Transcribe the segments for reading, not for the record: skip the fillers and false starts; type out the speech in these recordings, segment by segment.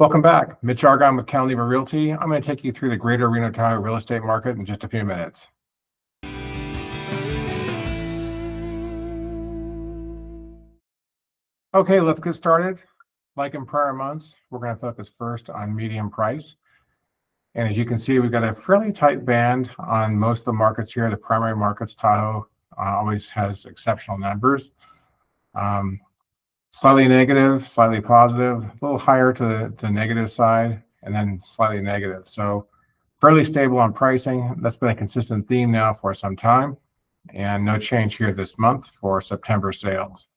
Welcome back. Mitch Argon with Cantilever Realty. I'm going to take you through the greater Reno Tahoe real estate market in just a few minutes. Okay, let's get started. Like in prior months, we're going to focus first on median price. And as you can see, we've got a fairly tight band on most of the markets here. The primary markets, Tahoe always has exceptional numbers. Slightly negative, slightly positive, a little higher to the negative side, and then slightly negative. So fairly stable on pricing. That's been a consistent theme now for some time, and no change here this month for September sales.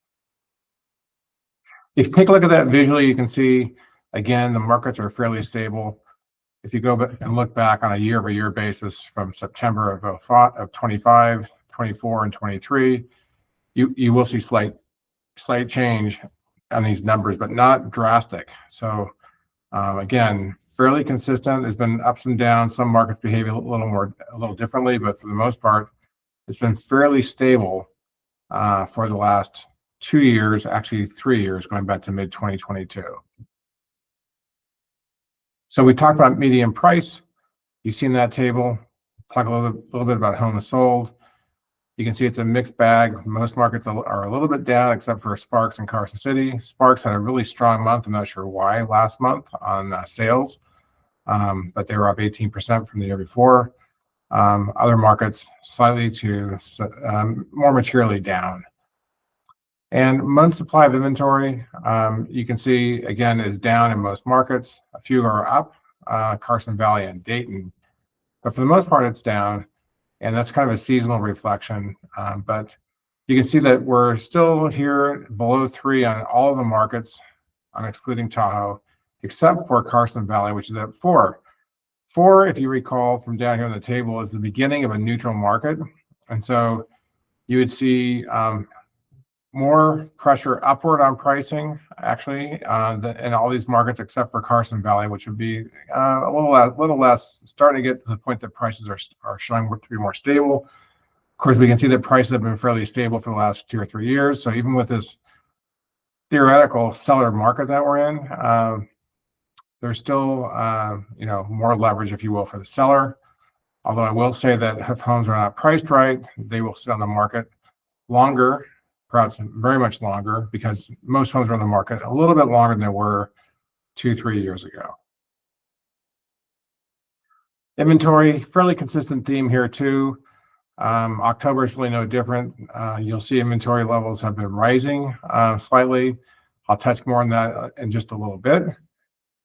If you take a look at that visually, you can see, again, the markets are fairly stable. If you go back and look back on a year-over-year basis from September of 25, 24, and 23, you will see slight change on these numbers, but not drastic. So again, fairly consistent. There's been ups and downs. Some markets behave a little differently, but for the most part, it's been fairly stable for the last 2 years, actually 3 years, going back to mid-2022. So we talked about median price. You've seen that table. Talk a little bit about homes sold. You can see it's a mixed bag. Most markets are a little bit down, except for Sparks and Carson City. Sparks had a really strong month. I'm not sure why last month on sales, but they were up 18% from the year before. Other markets slightly to more materially down. And month supply of inventory, you can see, again, is down in most markets. A few are up, Carson Valley and Dayton. But for the most part, it's down. And that's kind of a seasonal reflection. But you can see that we're still here below 3 on all of the markets. I'm excluding Tahoe, except for Carson Valley, which is at 4. 4, if you recall from down here on the table, is the beginning of a neutral market. And so you would see more pressure upward on pricing, actually, in all these markets except for Carson Valley, which would be a little less, starting to get to the point that prices are showing to be more stable. Of course, we can see that prices have been fairly stable for the last 2 or 3 years. So even with this theoretical seller market that we're in, there's still more leverage, if you will, for the seller. Although I will say that if homes are not priced right, they will sit on the market longer, perhaps very much longer, because most homes are on the market a little bit longer than they were 2-3 years ago. Inventory, fairly consistent theme here too. October is really no different. You'll see inventory levels have been rising slightly. I'll touch more on that in just a little bit.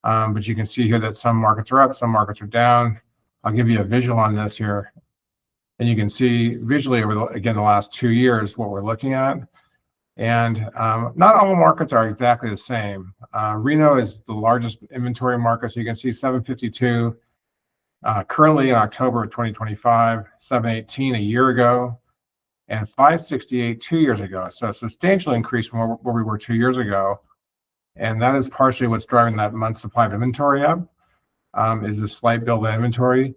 But you can see here that some markets are up, some markets are down. I'll give you a visual on this here. And you can see visually over, the last 2 years, what we're looking at. And not all markets are exactly the same. Reno is the largest inventory market, so you can see 752 currently in October of 2025, 718 a year ago, and 568 2 years ago. So a substantial increase from where we were 2 years ago. And that is partially what's driving that month supply of inventory up, is a slight build in inventory.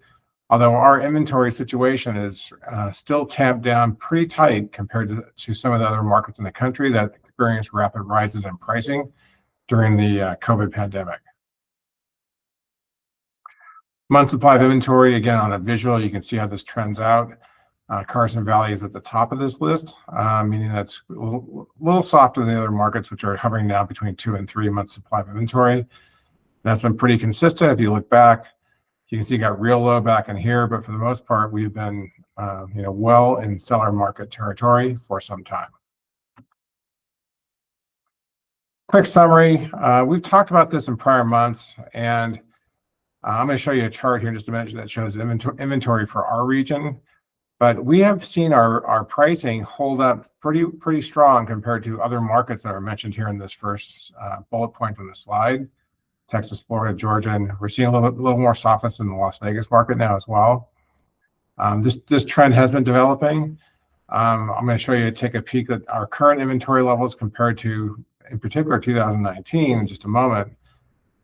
Although our inventory situation is still tamped down pretty tight compared to some of the other markets in the country that experienced rapid rises in pricing during the COVID pandemic. Month supply of inventory, again, on a visual, you can see how this trends out. Carson Valley is at the top of this list, meaning that's a little softer than the other markets, which are hovering now between 2 and 3 months supply of inventory. That's been pretty consistent. If you look back, you can see you got real low back in here, but for the most part, we've been well in seller market territory for some time. Quick summary. We've talked about this in prior months, and I'm going to show you a chart here in just a minute that shows inventory for our region. But we have seen our pricing hold up pretty strong compared to other markets that are mentioned here in this first bullet point on the slide. Texas, Florida, Georgia, and we're seeing a little more softness in the Las Vegas market now as well. This trend has been developing. I'm going to show you, take a peek at our current inventory levels compared to, in particular, 2019 in just a moment.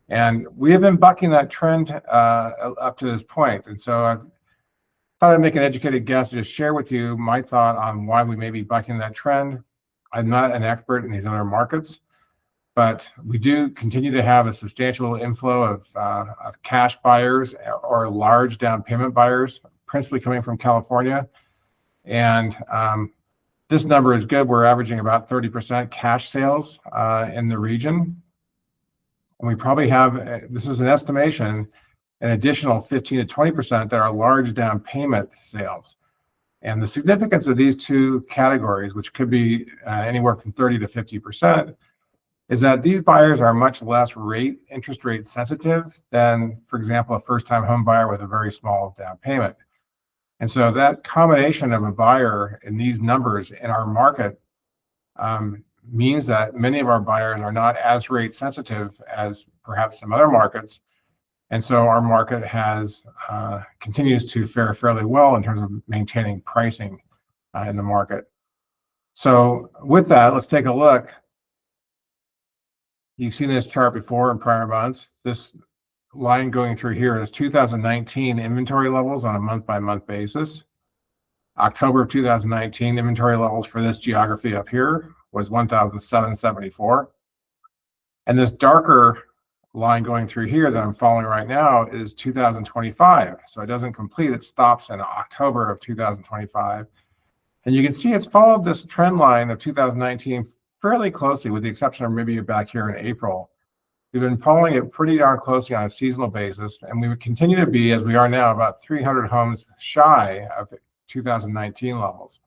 And we have been bucking that trend up to this point. And so I thought I'd make an educated guess to just share with you my thought on why we may be bucking that trend. I'm not an expert in these other markets. but we do continue to have a substantial inflow of cash buyers or large down payment buyers, principally coming from California. And this number is good. We're averaging about 30% cash sales in the region. And we probably have, this is an estimation, an additional 15 to 20% that are large down payment sales. And the significance of these two categories, which could be anywhere from 30 to 50%, is that these buyers are much less interest rate sensitive than, for example, a first-time home buyer with a very small down payment. And so that combination of a buyer in these numbers in our market means that many of our buyers are not as rate sensitive as perhaps some other markets. And so our market continues to fare fairly well in terms of maintaining pricing in the market. So with that, let's take a look. You've seen this chart before in prior months. This line going through here is 2019 inventory levels on a month-by-month basis. October of 2019 inventory levels for this geography up here was 1,774. And this darker line going through here that I'm following right now is 2025. So it doesn't complete, it stops in October of 2025. And you can see it's followed this trend line of 2019 fairly closely, with the exception of maybe back here in April. We've been following it pretty darn closely on a seasonal basis, and we would continue to be, as we are now, about 300 homes shy of 2019 levels.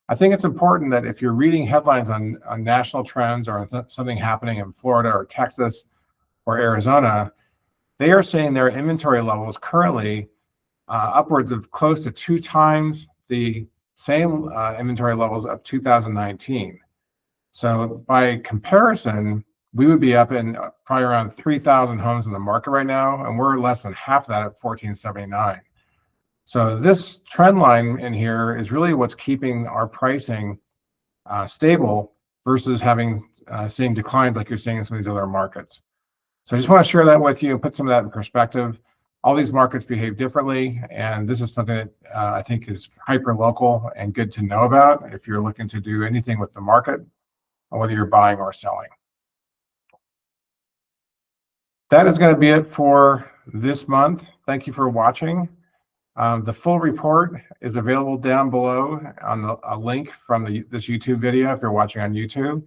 I think it's important that if you're reading headlines on national trends or something happening in Florida or Texas or Arizona, they are saying their inventory levels currently upwards of close to 2 times the same inventory levels of 2019. So by comparison, we would be up in probably around 3,000 homes in the market right now, and we're less than half that at 1,479. So this trend line in here is really what's keeping our pricing stable versus seeing declines like you're seeing in some of these other markets. So I just want to share that with you and put some of that in perspective. All these markets behave differently, and this is something that I think is hyper local and good to know about if you're looking to do anything with the market, whether you're buying or selling. That is going to be it for this month. Thank you for watching. The full report is available down below on a link from this YouTube video if you're watching on YouTube.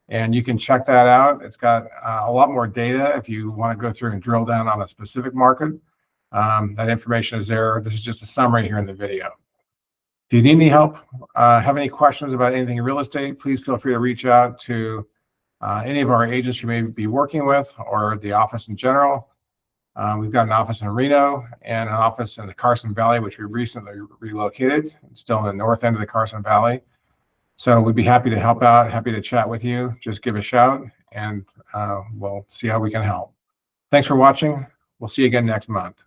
And you can check that out. It's got a lot more data if you want to go through and drill down on a specific market. That information is there. This is just a summary here in the video. If you need any help, have any questions about anything in real estate, please feel free to reach out to any of our agents you may be working with or the office in general. We've got an office in Reno and an office in the Carson Valley, which we recently relocated. It's still in the north end of the Carson Valley. So we'd be happy to help out, happy to chat with you. Just give a shout and we'll see how we can help. Thanks for watching. We'll see you again next month.